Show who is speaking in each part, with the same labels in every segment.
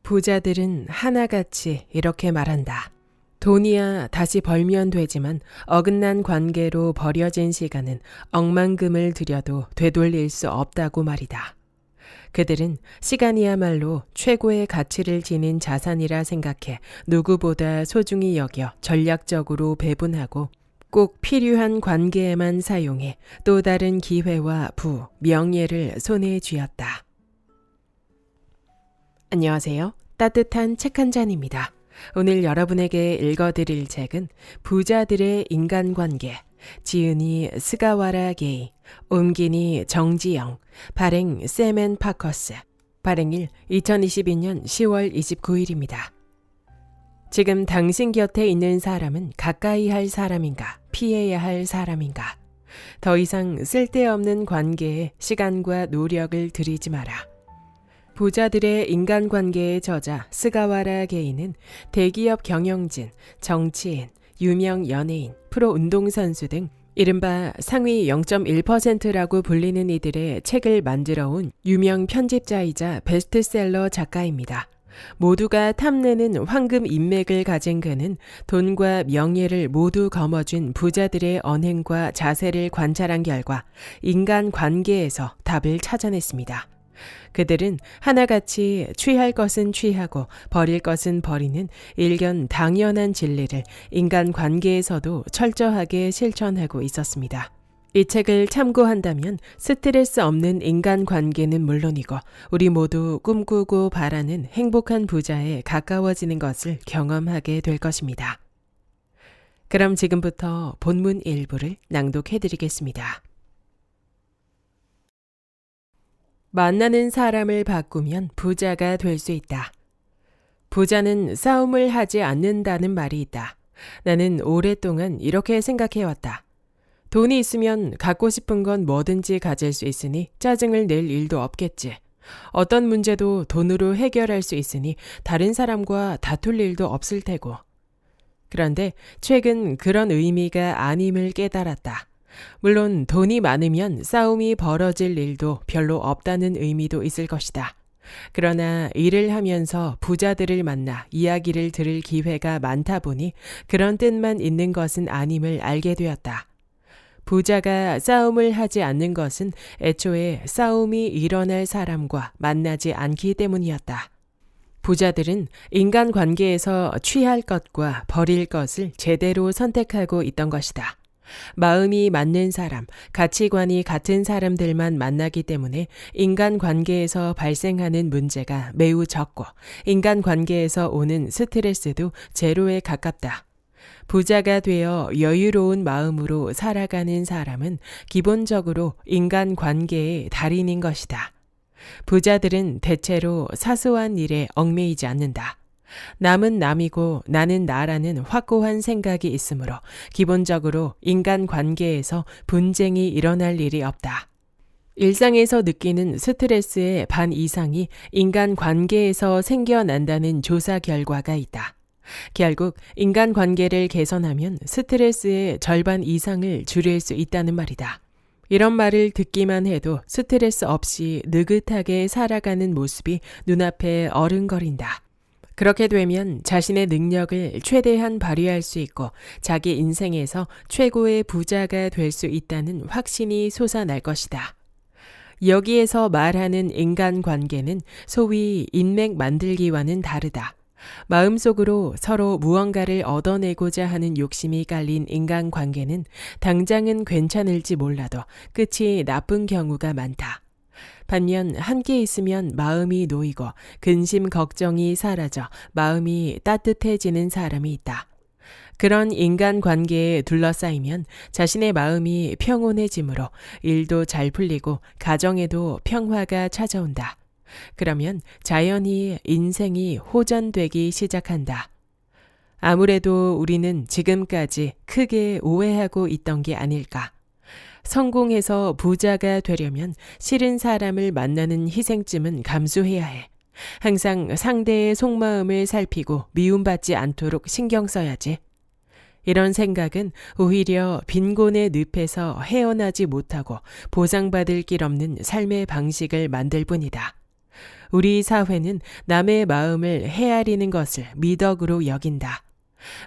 Speaker 1: 부자들은 하나같이 이렇게 말한다. 돈이야 다시 벌면 되지만 어긋난 관계로 버려진 시간은 억만금을 들여도 되돌릴 수 없다고 말이다. 그들은 시간이야말로 최고의 가치를 지닌 자산이라 생각해 누구보다 소중히 여겨 전략적으로 배분하고 꼭 필요한 관계에만 사용해 또 다른 기회와 부, 명예를 손에 쥐었다. 안녕하세요. 따뜻한 책 한 잔입니다. 오늘 여러분에게 읽어드릴 책은 부자들의 인간관계, 지은이 스가와라 게이, 옮기니 정지영, 발행 세멘 파커스, 발행일 2022년 10월 29일입니다. 지금 당신 곁에 있는 사람은 가까이 할 사람인가, 피해야 할 사람인가? 더 이상 쓸데없는 관계에 시간과 노력을 들이지 마라. 부자들의 인간관계의 저자 스가와라 게이는 대기업 경영진, 정치인, 유명 연예인, 프로 운동선수 등 이른바 상위 0.1%라고 불리는 이들의 책을 만들어 온 유명 편집자이자 베스트셀러 작가입니다. 모두가 탐내는 황금 인맥을 가진 그는 돈과 명예를 모두 거머쥔 부자들의 언행과 자세를 관찰한 결과 인간관계에서 답을 찾아냈습니다. 그들은 하나같이 취할 것은 취하고 버릴 것은 버리는 일견 당연한 진리를 인간관계에서도 철저하게 실천하고 있었습니다. 이 책을 참고한다면 스트레스 없는 인간관계는 물론이고 우리 모두 꿈꾸고 바라는 행복한 부자에 가까워지는 것을 경험하게 될 것입니다. 그럼 지금부터 본문 일부를 낭독해드리겠습니다. 만나는 사람을 바꾸면 부자가 될 수 있다. 부자는 싸움을 하지 않는다는 말이 있다. 나는 오랫동안 이렇게 생각해왔다. 돈이 있으면 갖고 싶은 건 뭐든지 가질 수 있으니 짜증을 낼 일도 없겠지. 어떤 문제도 돈으로 해결할 수 있으니 다른 사람과 다툴 일도 없을 테고. 그런데 최근 그런 의미가 아님을 깨달았다. 물론 돈이 많으면 싸움이 벌어질 일도 별로 없다는 의미도 있을 것이다. 그러나 일을 하면서 부자들을 만나 이야기를 들을 기회가 많다 보니 그런 뜻만 있는 것은 아님을 알게 되었다. 부자가 싸움을 하지 않는 것은 애초에 싸움이 일어날 사람과 만나지 않기 때문이었다. 부자들은 인간관계에서 취할 것과 버릴 것을 제대로 선택하고 있던 것이다. 마음이 맞는 사람, 가치관이 같은 사람들만 만나기 때문에 인간관계에서 발생하는 문제가 매우 적고 인간관계에서 오는 스트레스도 제로에 가깝다. 부자가 되어 여유로운 마음으로 살아가는 사람은 기본적으로 인간관계의 달인인 것이다. 부자들은 대체로 사소한 일에 얽매이지 않는다. 남은 남이고 나는 나라는 확고한 생각이 있으므로 기본적으로 인간관계에서 분쟁이 일어날 일이 없다. 일상에서 느끼는 스트레스의 반 이상이 인간관계에서 생겨난다는 조사 결과가 있다. 결국 인간관계를 개선하면 스트레스의 절반 이상을 줄일 수 있다는 말이다. 이런 말을 듣기만 해도 스트레스 없이 느긋하게 살아가는 모습이 눈앞에 어른거린다. 그렇게 되면 자신의 능력을 최대한 발휘할 수 있고 자기 인생에서 최고의 부자가 될 수 있다는 확신이 솟아날 것이다. 여기에서 말하는 인간관계는 소위 인맥 만들기와는 다르다. 마음속으로 서로 무언가를 얻어내고자 하는 욕심이 깔린 인간관계는 당장은 괜찮을지 몰라도 끝이 나쁜 경우가 많다. 반면 함께 있으면 마음이 놓이고 근심 걱정이 사라져 마음이 따뜻해지는 사람이 있다. 그런 인간관계에 둘러싸이면 자신의 마음이 평온해지므로 일도 잘 풀리고 가정에도 평화가 찾아온다. 그러면 자연히 인생이 호전되기 시작한다. 아무래도 우리는 지금까지 크게 오해하고 있던 게 아닐까. 성공해서 부자가 되려면 싫은 사람을 만나는 희생쯤은 감수해야 해. 항상 상대의 속마음을 살피고 미움받지 않도록 신경 써야지. 이런 생각은 오히려 빈곤의 늪에서 헤어나지 못하고 보상받을 길 없는 삶의 방식을 만들 뿐이다. 우리 사회는 남의 마음을 헤아리는 것을 미덕으로 여긴다.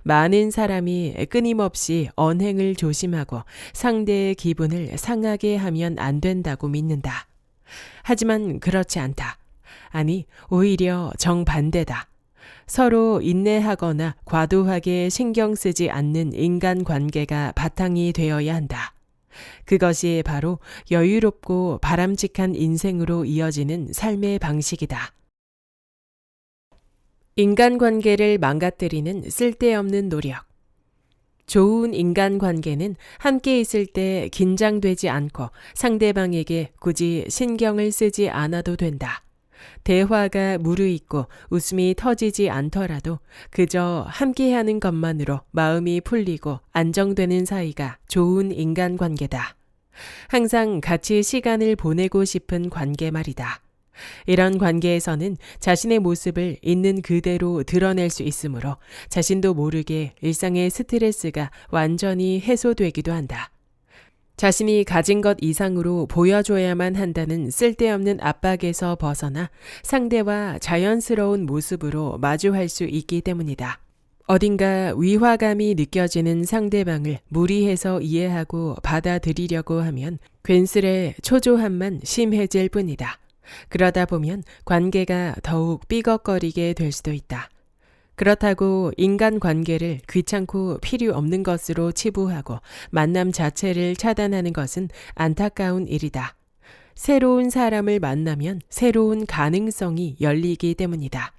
Speaker 1: 많은 사람이 끊임없이 언행을 조심하고 상대의 기분을 상하게 하면 안 된다고 믿는다. 하지만 그렇지 않다. 아니, 오히려 정반대다. 서로 인내하거나 과도하게 신경 쓰지 않는 인간관계가 바탕이 되어야 한다. 그것이 바로 여유롭고 바람직한 인생으로 이어지는 삶의 방식이다. 인간관계를 망가뜨리는 쓸데없는 노력. 좋은 인간관계는 함께 있을 때 긴장되지 않고 상대방에게 굳이 신경을 쓰지 않아도 된다. 대화가 무르익고 웃음이 터지지 않더라도 그저 함께하는 것만으로 마음이 풀리고 안정되는 사이가 좋은 인간관계다. 항상 같이 시간을 보내고 싶은 관계 말이다. 이런 관계에서는 자신의 모습을 있는 그대로 드러낼 수 있으므로 자신도 모르게 일상의 스트레스가 완전히 해소되기도 한다. 자신이 가진 것 이상으로 보여줘야만 한다는 쓸데없는 압박에서 벗어나 상대와 자연스러운 모습으로 마주할 수 있기 때문이다. 어딘가 위화감이 느껴지는 상대방을 무리해서 이해하고 받아들이려고 하면 괜스레 초조함만 심해질 뿐이다. 그러다 보면 관계가 더욱 삐걱거리게 될 수도 있다. 그렇다고 인간관계를 귀찮고 필요 없는 것으로 치부하고 만남 자체를 차단하는 것은 안타까운 일이다. 새로운 사람을 만나면 새로운 가능성이 열리기 때문이다.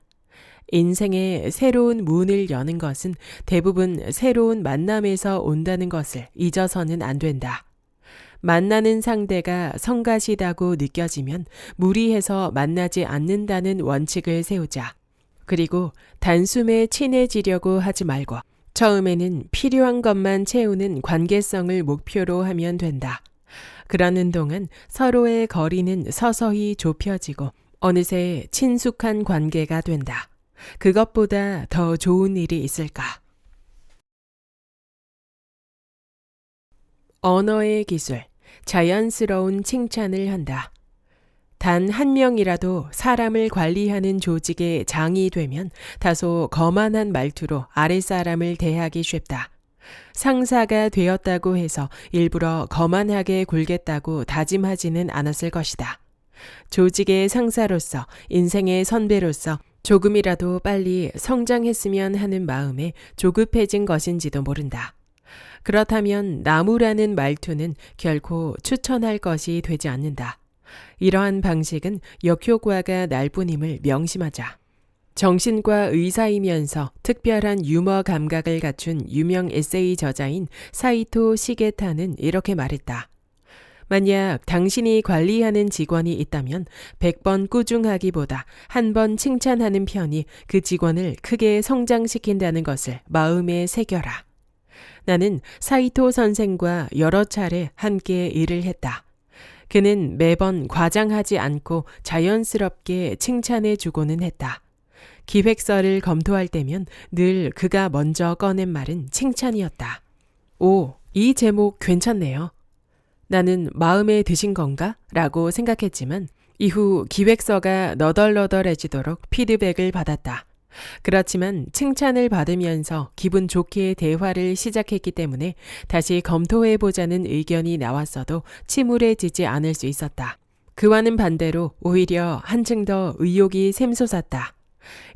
Speaker 1: 인생의 새로운 문을 여는 것은 대부분 새로운 만남에서 온다는 것을 잊어서는 안 된다. 만나는 상대가 성가시다고 느껴지면 무리해서 만나지 않는다는 원칙을 세우자. 그리고 단숨에 친해지려고 하지 말고 처음에는 필요한 것만 채우는 관계성을 목표로 하면 된다. 그러는 동안 서로의 거리는 서서히 좁혀지고 어느새 친숙한 관계가 된다. 그것보다 더 좋은 일이 있을까? 언어의 기술, 자연스러운 칭찬을 한다. 단 한 명이라도 사람을 관리하는 조직의 장이 되면 다소 거만한 말투로 아랫사람을 대하기 쉽다. 상사가 되었다고 해서 일부러 거만하게 굴겠다고 다짐하지는 않았을 것이다. 조직의 상사로서, 인생의 선배로서 조금이라도 빨리 성장했으면 하는 마음에 조급해진 것인지도 모른다. 그렇다면 나무라는 말투는 결코 추천할 것이 되지 않는다. 이러한 방식은 역효과가 날 뿐임을 명심하자. 정신과 의사이면서 특별한 유머 감각을 갖춘 유명 에세이 저자인 사이토 시게타는 이렇게 말했다. 만약 당신이 관리하는 직원이 있다면 100번 꾸중하기보다 한 번 칭찬하는 편이 그 직원을 크게 성장시킨다는 것을 마음에 새겨라. 나는 사이토 선생과 여러 차례 함께 일을 했다. 그는 매번 과장하지 않고 자연스럽게 칭찬해 주고는 했다. 기획서를 검토할 때면 늘 그가 먼저 꺼낸 말은 칭찬이었다. 오, 이 제목 괜찮네요. 나는 마음에 드신 건가? 라고 생각했지만 이후 기획서가 너덜너덜해지도록 피드백을 받았다. 그렇지만 칭찬을 받으면서 기분 좋게 대화를 시작했기 때문에 다시 검토해보자는 의견이 나왔어도 침울해지지 않을 수 있었다. 그와는 반대로 오히려 한층 더 의욕이 샘솟았다.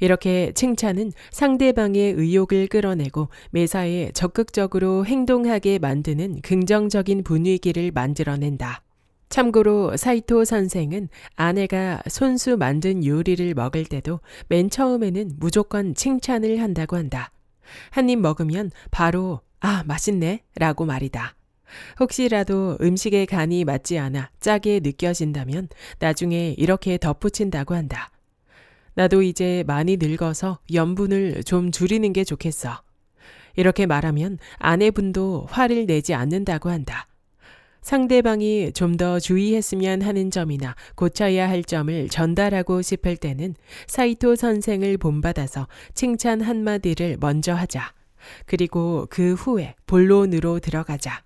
Speaker 1: 이렇게 칭찬은 상대방의 의욕을 끌어내고 매사에 적극적으로 행동하게 만드는 긍정적인 분위기를 만들어낸다. 참고로 사이토 선생은 아내가 손수 만든 요리를 먹을 때도 맨 처음에는 무조건 칭찬을 한다고 한다. 한 입 먹으면 바로 아, 맛있네 라고 말이다. 혹시라도 음식의 간이 맞지 않아 짜게 느껴진다면 나중에 이렇게 덧붙인다고 한다. 나도 이제 많이 늙어서 염분을 좀 줄이는 게 좋겠어. 이렇게 말하면 아내분도 화를 내지 않는다고 한다. 상대방이 좀 더 주의했으면 하는 점이나 고쳐야 할 점을 전달하고 싶을 때는 사이토 선생을 본받아서 칭찬 한마디를 먼저 하자. 그리고 그 후에 본론으로 들어가자.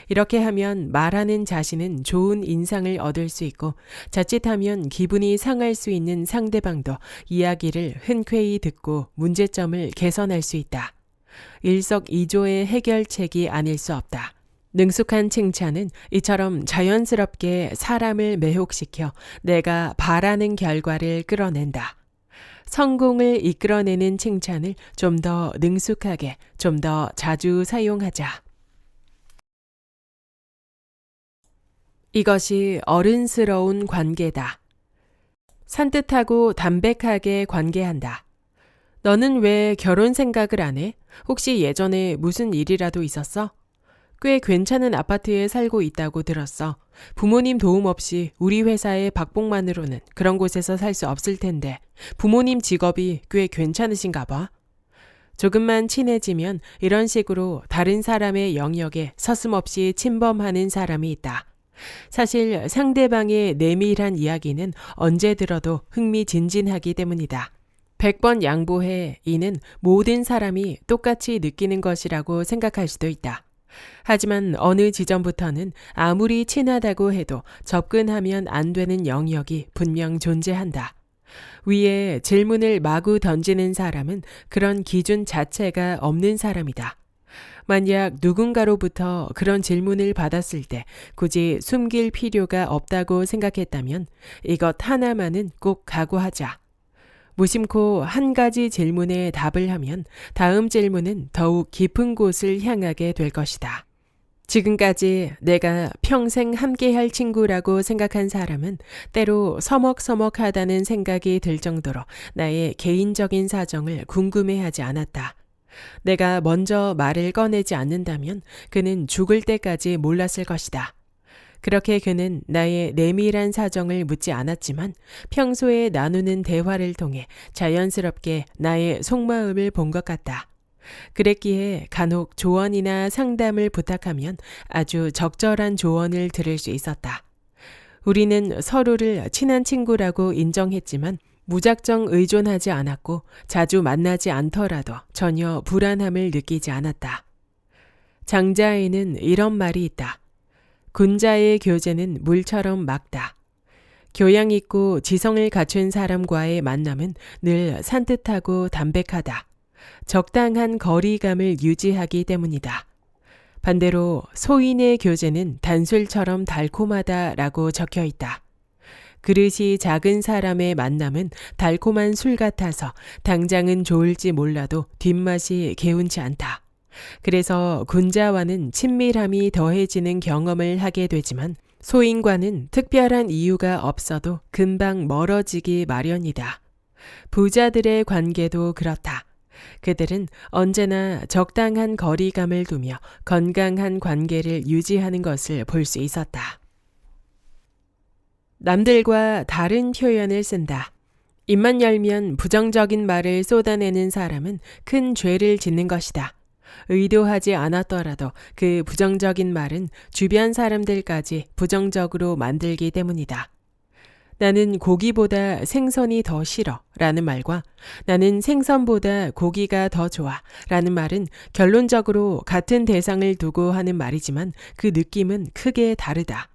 Speaker 1: 이렇게 하면 말하는 자신은 좋은 인상을 얻을 수 있고 자칫하면 기분이 상할 수 있는 상대방도 이야기를 흔쾌히 듣고 문제점을 개선할 수 있다. 일석이조의 해결책이 아닐 수 없다. 능숙한 칭찬은 이처럼 자연스럽게 사람을 매혹시켜 내가 바라는 결과를 끌어낸다. 성공을 이끌어내는 칭찬을 좀 더 능숙하게, 좀 더 자주 사용하자. 이것이 어른스러운 관계다. 산뜻하고 담백하게 관계한다. 너는 왜 결혼 생각을 안 해? 혹시 예전에 무슨 일이라도 있었어? 꽤 괜찮은 아파트에 살고 있다고 들었어. 부모님 도움 없이 우리 회사의 박봉만으로는 그런 곳에서 살 수 없을 텐데 부모님 직업이 꽤 괜찮으신가 봐. 조금만 친해지면 이런 식으로 다른 사람의 영역에 서슴없이 침범하는 사람이 있다. 사실 상대방의 내밀한 이야기는 언제 들어도 흥미진진하기 때문이다. 100번 양보해 이는 모든 사람이 똑같이 느끼는 것이라고 생각할 수도 있다. 하지만 어느 지점부터는 아무리 친하다고 해도 접근하면 안 되는 영역이 분명 존재한다. 위에 질문을 마구 던지는 사람은 그런 기준 자체가 없는 사람이다. 만약 누군가로부터 그런 질문을 받았을 때 굳이 숨길 필요가 없다고 생각했다면 이것 하나만은 꼭 각오하자. 무심코 한 가지 질문에 답을 하면 다음 질문은 더욱 깊은 곳을 향하게 될 것이다. 지금까지 내가 평생 함께할 친구라고 생각한 사람은 때로 서먹서먹하다는 생각이 들 정도로 나의 개인적인 사정을 궁금해하지 않았다. 내가 먼저 말을 꺼내지 않는다면 그는 죽을 때까지 몰랐을 것이다. 그렇게 그는 나의 내밀한 사정을 묻지 않았지만 평소에 나누는 대화를 통해 자연스럽게 나의 속마음을 본 것 같다. 그랬기에 간혹 조언이나 상담을 부탁하면 아주 적절한 조언을 들을 수 있었다. 우리는 서로를 친한 친구라고 인정했지만 무작정 의존하지 않았고 자주 만나지 않더라도 전혀 불안함을 느끼지 않았다. 장자에는 이런 말이 있다. 군자의 교제는 물처럼 맑다. 교양 있고 지성을 갖춘 사람과의 만남은 늘 산뜻하고 담백하다. 적당한 거리감을 유지하기 때문이다. 반대로 소인의 교제는 단술처럼 달콤하다라고 적혀 있다. 그릇이 작은 사람의 만남은 달콤한 술 같아서 당장은 좋을지 몰라도 뒷맛이 개운치 않다. 그래서 군자와는 친밀함이 더해지는 경험을 하게 되지만 소인과는 특별한 이유가 없어도 금방 멀어지기 마련이다. 부자들의 관계도 그렇다. 그들은 언제나 적당한 거리감을 두며 건강한 관계를 유지하는 것을 볼 수 있었다. 남들과 다른 표현을 쓴다. 입만 열면 부정적인 말을 쏟아내는 사람은 큰 죄를 짓는 것이다. 의도하지 않았더라도 그 부정적인 말은 주변 사람들까지 부정적으로 만들기 때문이다. 나는 고기보다 생선이 더 싫어 라는 말과 나는 생선보다 고기가 더 좋아 라는 말은 결론적으로 같은 대상을 두고 하는 말이지만 그 느낌은 크게 다르다.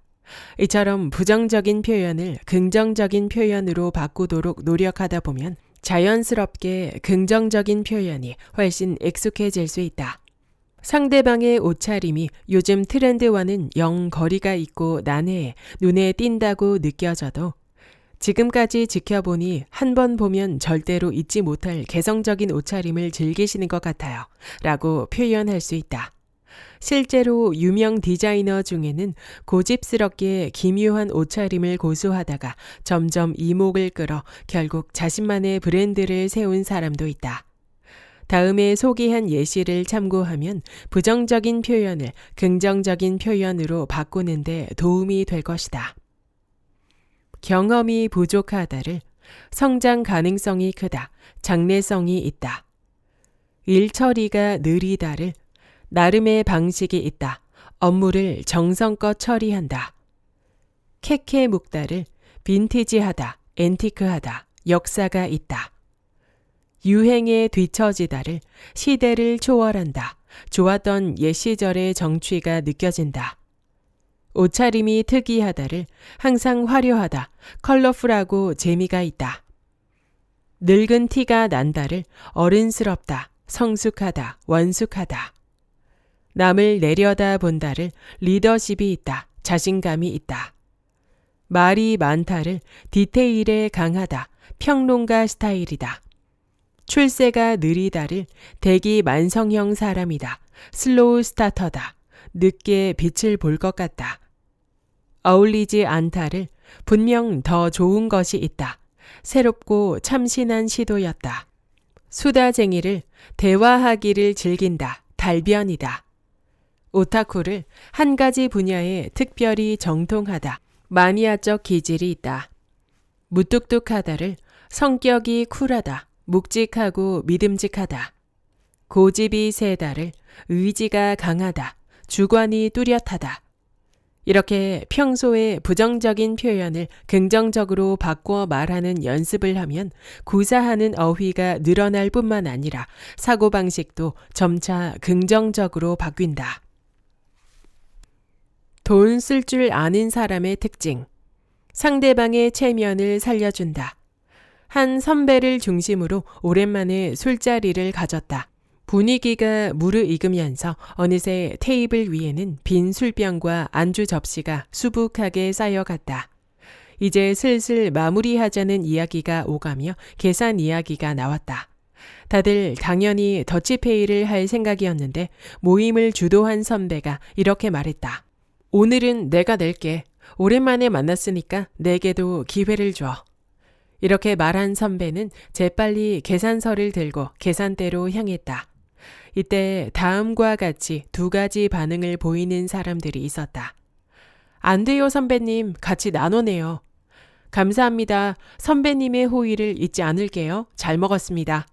Speaker 1: 이처럼 부정적인 표현을 긍정적인 표현으로 바꾸도록 노력하다 보면 자연스럽게 긍정적인 표현이 훨씬 익숙해질 수 있다. 상대방의 옷차림이 요즘 트렌드와는 영 거리가 있고 난해해 눈에 띈다고 느껴져도 지금까지 지켜보니 한 번 보면 절대로 잊지 못할 개성적인 옷차림을 즐기시는 것 같아요 라고 표현할 수 있다. 실제로 유명 디자이너 중에는 고집스럽게 기묘한 옷차림을 고수하다가 점점 이목을 끌어 결국 자신만의 브랜드를 세운 사람도 있다. 다음에 소개한 예시를 참고하면 부정적인 표현을 긍정적인 표현으로 바꾸는 데 도움이 될 것이다. 경험이 부족하다를 성장 가능성이 크다, 장래성이 있다. 일 처리가 느리다를 나름의 방식이 있다, 업무를 정성껏 처리한다. 캐캐 묵다를 빈티지하다, 앤티크하다, 역사가 있다. 유행에 뒤처지다를 시대를 초월한다, 좋았던 옛 시절의 정취가 느껴진다. 옷차림이 특이하다를 항상 화려하다, 컬러풀하고 재미가 있다. 늙은 티가 난다를 어른스럽다, 성숙하다, 원숙하다. 남을 내려다 본다를 리더십이 있다, 자신감이 있다. 말이 많다를 디테일에 강하다, 평론가 스타일이다. 출세가 느리다를 대기 만성형 사람이다, 슬로우 스타터다, 늦게 빛을 볼 것 같다. 어울리지 않다를 분명 더 좋은 것이 있다, 새롭고 참신한 시도였다. 수다쟁이를 대화하기를 즐긴다, 달변이다. 오타쿠를 한 가지 분야에 특별히 정통하다, 마니아적 기질이 있다. 무뚝뚝하다를 성격이 쿨하다, 묵직하고 믿음직하다. 고집이 세다를 의지가 강하다, 주관이 뚜렷하다. 이렇게 평소에 부정적인 표현을 긍정적으로 바꿔 말하는 연습을 하면 구사하는 어휘가 늘어날 뿐만 아니라 사고방식도 점차 긍정적으로 바뀐다. 돈 쓸 줄 아는 사람의 특징. 상대방의 체면을 살려준다. 한 선배를 중심으로 오랜만에 술자리를 가졌다. 분위기가 무르익으면서 어느새 테이블 위에는 빈 술병과 안주 접시가 수북하게 쌓여갔다. 이제 슬슬 마무리하자는 이야기가 오가며 계산 이야기가 나왔다. 다들 당연히 더치페이를 할 생각이었는데 모임을 주도한 선배가 이렇게 말했다. 오늘은 내가 낼게. 오랜만에 만났으니까 내게도 기회를 줘. 이렇게 말한 선배는 재빨리 계산서를 들고 계산대로 향했다. 이때 다음과 같이 두 가지 반응을 보이는 사람들이 있었다. 안 돼요, 선배님. 같이 나눠내요. 감사합니다. 선배님의 호의를 잊지 않을게요. 잘 먹었습니다.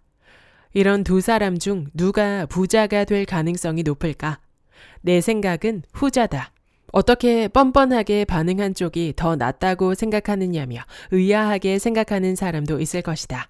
Speaker 1: 이런 두 사람 중 누가 부자가 될 가능성이 높을까? 내 생각은 후자다. 어떻게 뻔뻔하게 반응한 쪽이 더 낫다고 생각하느냐며 의아하게 생각하는 사람도 있을 것이다.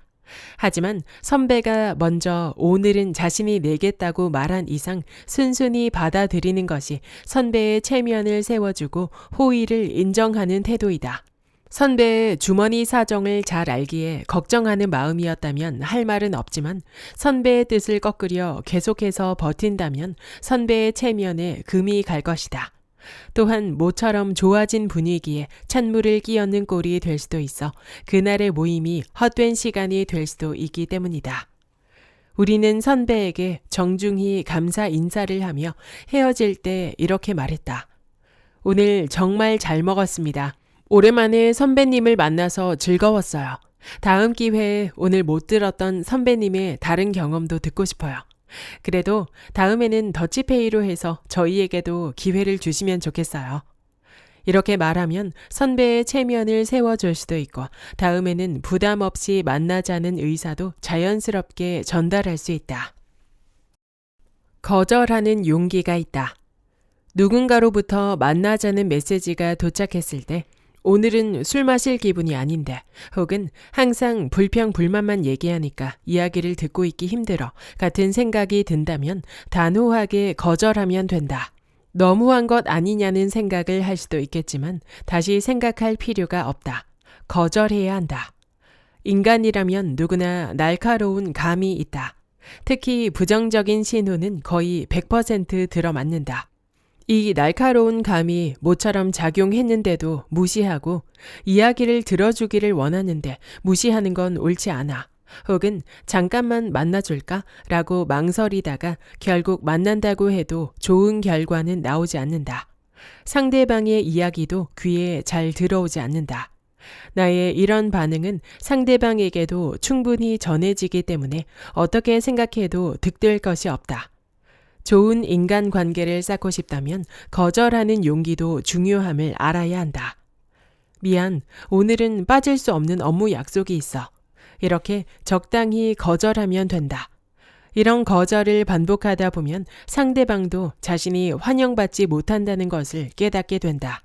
Speaker 1: 하지만 선배가 먼저 오늘은 자신이 내겠다고 말한 이상 순순히 받아들이는 것이 선배의 체면을 세워주고 호의를 인정하는 태도이다. 선배의 주머니 사정을 잘 알기에 걱정하는 마음이었다면 할 말은 없지만 선배의 뜻을 꺾으려 계속해서 버틴다면 선배의 체면에 금이 갈 것이다. 또한 모처럼 좋아진 분위기에 찬물을 끼얹는 꼴이 될 수도 있어 그날의 모임이 헛된 시간이 될 수도 있기 때문이다. 우리는 선배에게 정중히 감사 인사를 하며 헤어질 때 이렇게 말했다. 오늘 정말 잘 먹었습니다. 오랜만에 선배님을 만나서 즐거웠어요. 다음 기회에 오늘 못 들었던 선배님의 다른 경험도 듣고 싶어요. 그래도 다음에는 더치페이로 해서 저희에게도 기회를 주시면 좋겠어요. 이렇게 말하면 선배의 체면을 세워줄 수도 있고 다음에는 부담 없이 만나자는 의사도 자연스럽게 전달할 수 있다. 거절하는 용기가 있다. 누군가로부터 만나자는 메시지가 도착했을 때 오늘은 술 마실 기분이 아닌데 혹은 항상 불평불만만 얘기하니까 이야기를 듣고 있기 힘들어 같은 생각이 든다면 단호하게 거절하면 된다. 너무한 것 아니냐는 생각을 할 수도 있겠지만 다시 생각할 필요가 없다. 거절해야 한다. 인간이라면 누구나 날카로운 감이 있다. 특히 부정적인 신호는 거의 100% 들어맞는다. 이 날카로운 감이 모처럼 작용했는데도 무시하고 이야기를 들어주기를 원하는데 무시하는 건 옳지 않아. 혹은 잠깐만 만나줄까? 라고 망설이다가 결국 만난다고 해도 좋은 결과는 나오지 않는다. 상대방의 이야기도 귀에 잘 들어오지 않는다. 나의 이런 반응은 상대방에게도 충분히 전해지기 때문에 어떻게 생각해도 득될 것이 없다. 좋은 인간관계를 쌓고 싶다면 거절하는 용기도 중요함을 알아야 한다. 미안, 오늘은 빠질 수 없는 업무 약속이 있어. 이렇게 적당히 거절하면 된다. 이런 거절을 반복하다 보면 상대방도 자신이 환영받지 못한다는 것을 깨닫게 된다.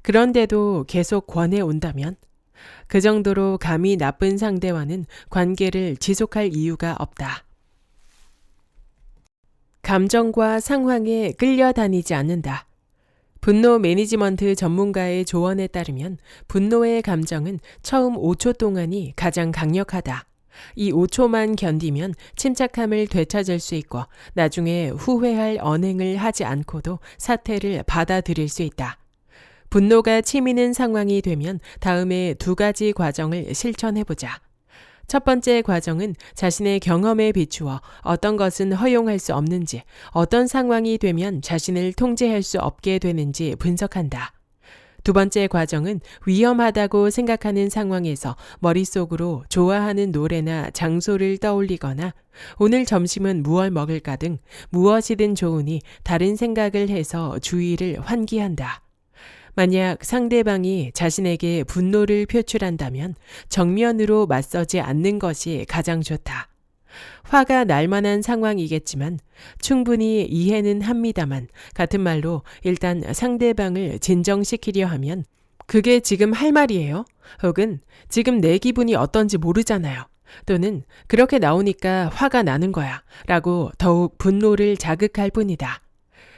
Speaker 1: 그런데도 계속 권해온다면 그 정도로 감이 나쁜 상대와는 관계를 지속할 이유가 없다. 감정과 상황에 끌려다니지 않는다. 분노 매니지먼트 전문가의 조언에 따르면 분노의 감정은 처음 5초 동안이 가장 강력하다. 이 5초만 견디면 침착함을 되찾을 수 있고 나중에 후회할 언행을 하지 않고도 사태를 받아들일 수 있다. 분노가 치미는 상황이 되면 다음에 2가지 과정을 실천해보자. 첫 번째 과정은 자신의 경험에 비추어 어떤 것은 허용할 수 없는지, 어떤 상황이 되면 자신을 통제할 수 없게 되는지 분석한다. 두 번째 과정은 위험하다고 생각하는 상황에서 머릿속으로 좋아하는 노래나 장소를 떠올리거나 오늘 점심은 무얼 먹을까 등 무엇이든 좋으니 다른 생각을 해서 주의를 환기한다. 만약 상대방이 자신에게 분노를 표출한다면 정면으로 맞서지 않는 것이 가장 좋다. 화가 날 만한 상황이겠지만 충분히 이해는 합니다만 같은 말로 일단 상대방을 진정시키려 하면 그게 지금 할 말이에요? 혹은 지금 내 기분이 어떤지 모르잖아요. 또는 그렇게 나오니까 화가 나는 거야 라고 더욱 분노를 자극할 뿐이다.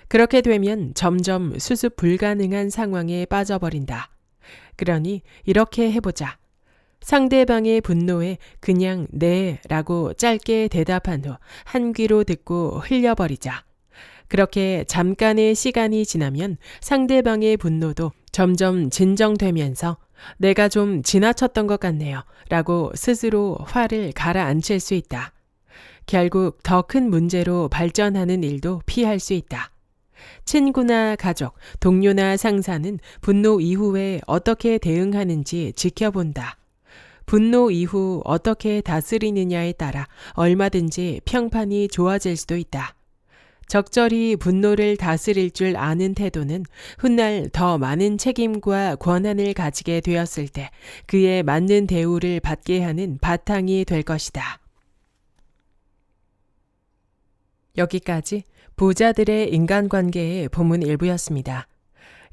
Speaker 1: 그렇게 되면 점점 수습 불가능한 상황에 빠져버린다. 그러니 이렇게 해보자. 상대방의 분노에 그냥 네 라고 짧게 대답한 후 한 귀로 듣고 흘려버리자. 그렇게 잠깐의 시간이 지나면 상대방의 분노도 점점 진정되면서 내가 좀 지나쳤던 것 같네요 라고 스스로 화를 가라앉힐 수 있다. 결국 더 큰 문제로 발전하는 일도 피할 수 있다. 친구나 가족, 동료나 상사는 분노 이후에 어떻게 대응하는지 지켜본다. 분노 이후 어떻게 다스리느냐에 따라 얼마든지 평판이 좋아질 수도 있다. 적절히 분노를 다스릴 줄 아는 태도는 훗날 더 많은 책임과 권한을 가지게 되었을 때 그에 맞는 대우를 받게 하는 바탕이 될 것이다. 여기까지 부자들의 인간관계의 본문 일부였습니다.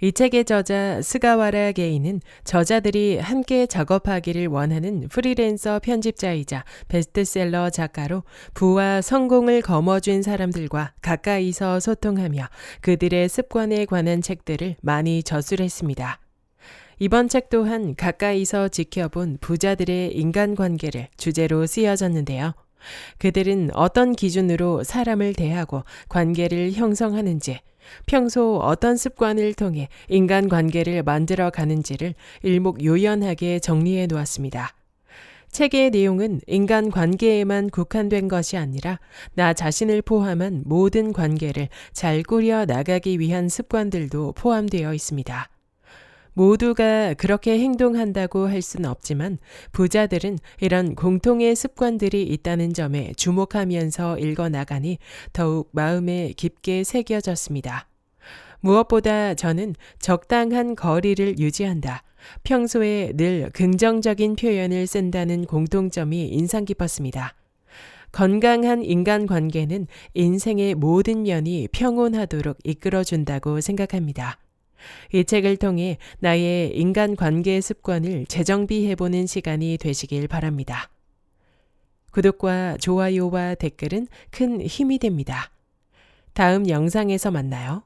Speaker 1: 이 책의 저자 스가와라 게이는 저자들이 함께 작업하기를 원하는 프리랜서 편집자이자 베스트셀러 작가로 부와 성공을 거머쥔 사람들과 가까이서 소통하며 그들의 습관에 관한 책들을 많이 저술했습니다. 이번 책 또한 가까이서 지켜본 부자들의 인간관계를 주제로 쓰여졌는데요. 그들은 어떤 기준으로 사람을 대하고 관계를 형성하는지, 평소 어떤 습관을 통해 인간관계를 만들어 가는지를 일목요연하게 정리해 놓았습니다. 책의 내용은 인간관계에만 국한된 것이 아니라 나 자신을 포함한 모든 관계를 잘 꾸려 나가기 위한 습관들도 포함되어 있습니다. 모두가 그렇게 행동한다고 할 수는 없지만 부자들은 이런 공통의 습관들이 있다는 점에 주목하면서 읽어나가니 더욱 마음에 깊게 새겨졌습니다. 무엇보다 저는 적당한 거리를 유지한다. 평소에 늘 긍정적인 표현을 쓴다는 공통점이 인상 깊었습니다. 건강한 인간관계는 인생의 모든 면이 평온하도록 이끌어준다고 생각합니다. 이 책을 통해 나의 인간관계 습관을 재정비해보는 시간이 되시길 바랍니다. 구독과 좋아요와 댓글은 큰 힘이 됩니다. 다음 영상에서 만나요.